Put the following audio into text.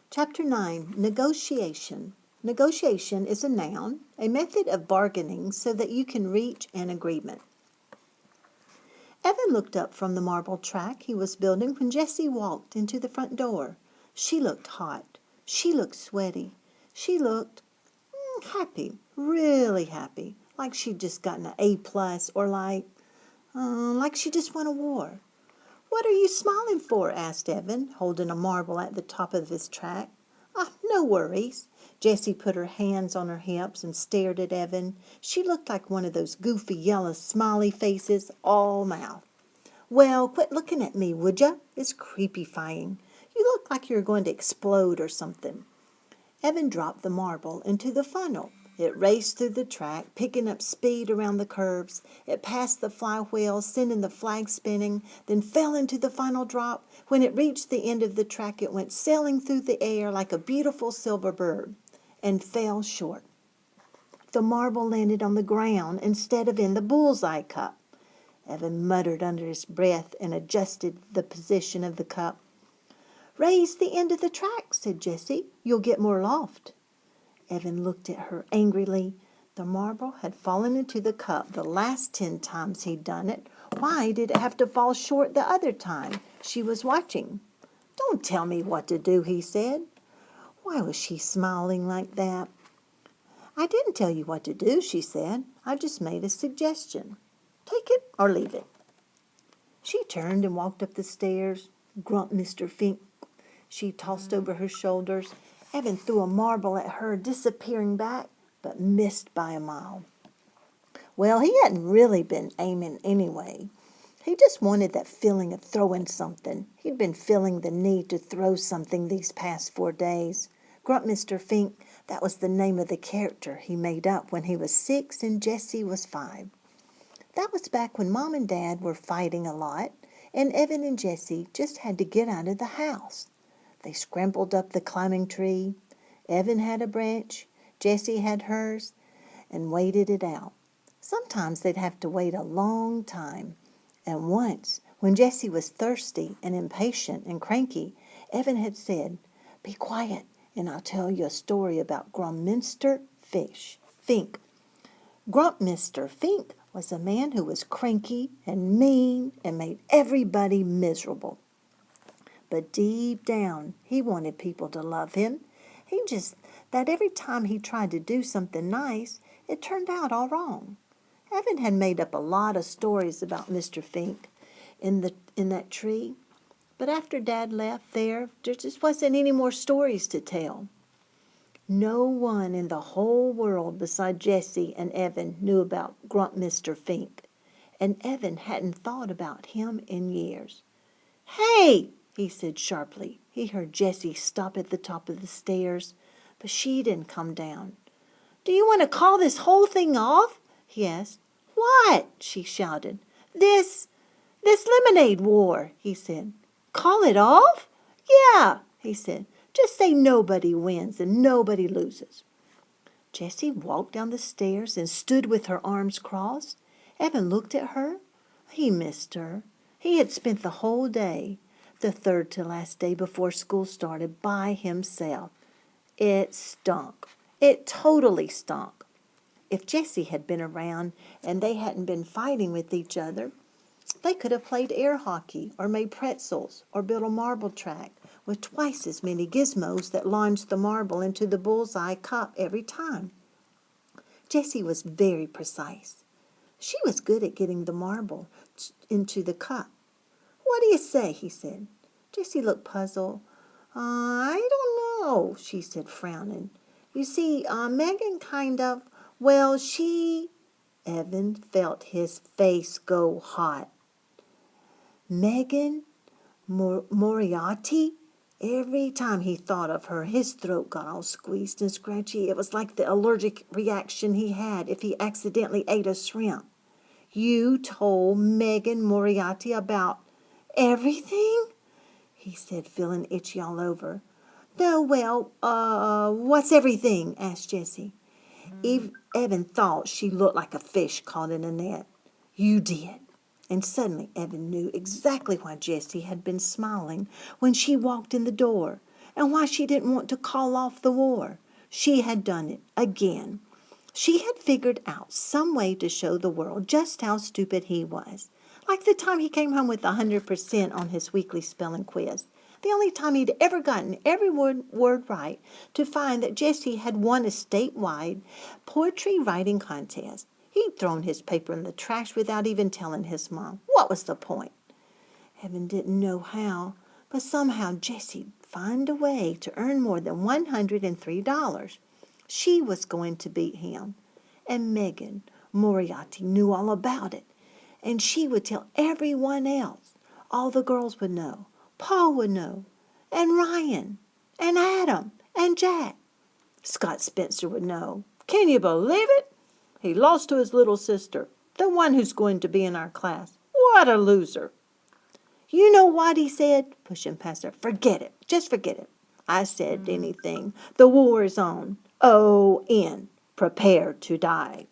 Chapter 9, Negotiation. Negotiation is a noun, a method of bargaining so that you can reach an agreement. Evan looked up from the marble track he was building when Jessie walked into the front door. She looked hot. She looked sweaty. She looked happy, really happy, like she'd just gotten an A+, or like she just won a war. "What are you smiling for?" asked Evan, holding a marble at the top of his track. No worries." Jessie put her hands on her hips and stared at Evan. She looked like one of those goofy yellow smiley faces, all mouth. "Well, quit looking at me, would ya? It's creepifying. You look like you're going to explode or something." Evan dropped the marble into the funnel. It raced through the track, picking up speed around the curves. It passed the flywheel, sending the flag spinning, then fell into the final drop. When it reached the end of the track, it went sailing through the air like a beautiful silver bird, and fell short. The marble landed on the ground instead of in the bullseye cup. Evan muttered under his breath and adjusted the position of the cup. "Raise the end of the track," said Jessie. "You'll get more loft." Evan looked at her angrily. The marble had fallen into the cup the last 10 times he'd done it. Why did it have to fall short the other time? She was watching. "Don't tell me what to do," he said. Why was she smiling like that? "I didn't tell you what to do," she said. "I just made a suggestion. Take it or leave it." She turned and walked up the stairs. "Grump, Mr. Fink." She tossed over her shoulders. Evan threw a marble at her, disappearing back, but missed by a mile. Well, he hadn't really been aiming anyway. He just wanted that feeling of throwing something. He'd been feeling the need to throw something these past 4 days. Grump Mr. Fink, that was the name of the character he made up when he was 6 and Jessie was 5. That was back when Mom and Dad were fighting a lot, and Evan and Jessie just had to get out of the house. They scrambled up the climbing tree. Evan had a branch, Jessie had hers, and waited it out. Sometimes they'd have to wait a long time. And once, when Jessie was thirsty and impatient and cranky, Evan had said, "Be quiet, and I'll tell you a story about Grumminster Fink." Grump Mr. Fink was a man who was cranky and mean and made everybody miserable. But deep down, he wanted people to love him. That every time he tried to do something nice, it turned out all wrong. Evan had made up a lot of stories about Mr. Fink in that tree, but after Dad left there just wasn't any more stories to tell. No one in the whole world beside Jessie and Evan knew about Grump Mr. Fink, and Evan hadn't thought about him in years. "Hey!" he said sharply. He heard Jessie stop at the top of the stairs, but she didn't come down. "Do you want to call this whole thing off?" he asked. "What?" she shouted. This lemonade war," he said. "Call it off?" "Yeah," he said. "Just say nobody wins and nobody loses." Jessie walked down the stairs and stood with her arms crossed. Evan looked at her. He missed her. He had spent the whole day, the third to last day before school started, by himself. It stunk. It totally stunk. If Jessie had been around and they hadn't been fighting with each other, they could have played air hockey or made pretzels or built a marble track with twice as many gizmos that launched the marble into the bullseye cup every time. Jessie was very precise. She was good at getting the marble into the cup. "What do you say?" he said. Jessie looked puzzled. "I don't know," she said, frowning. "You see, Megan kind of, well, she—" Evan felt his face go hot. Megan Moriarty? Every time he thought of her, his throat got all squeezed and scratchy. It was like the allergic reaction he had if he accidentally ate a shrimp. "You told Megan Moriarty about everything?" he said, feeling itchy all over. "No, well, what's everything?" asked Jessie. Evan thought she looked like a fish caught in a net. "You did." And suddenly Evan knew exactly why Jessie had been smiling when she walked in the door. and why she didn't want to call off the war. She had done it again. She had figured out some way to show the world just how stupid he was. Like the time he came home with 100% on his weekly spelling quiz. The only time he'd ever gotten every word right, to find that Jessie had won a statewide poetry writing contest. He'd thrown his paper in the trash without even telling his mom. What was the point? Evan didn't know how, but somehow Jessie'd find a way to earn more than $103. She was going to beat him. And Megan Moriarty knew all about it. And she would tell everyone else. All the girls would know. Paul would know. And Ryan. And Adam. And Jack. Scott Spencer would know. Can you believe it? He lost to his little sister, the one who's going to be in our class. What a loser. You know what he said, pushing past her. Forget it. Just forget it. I said anything. The war is on. O-N. Prepare to die.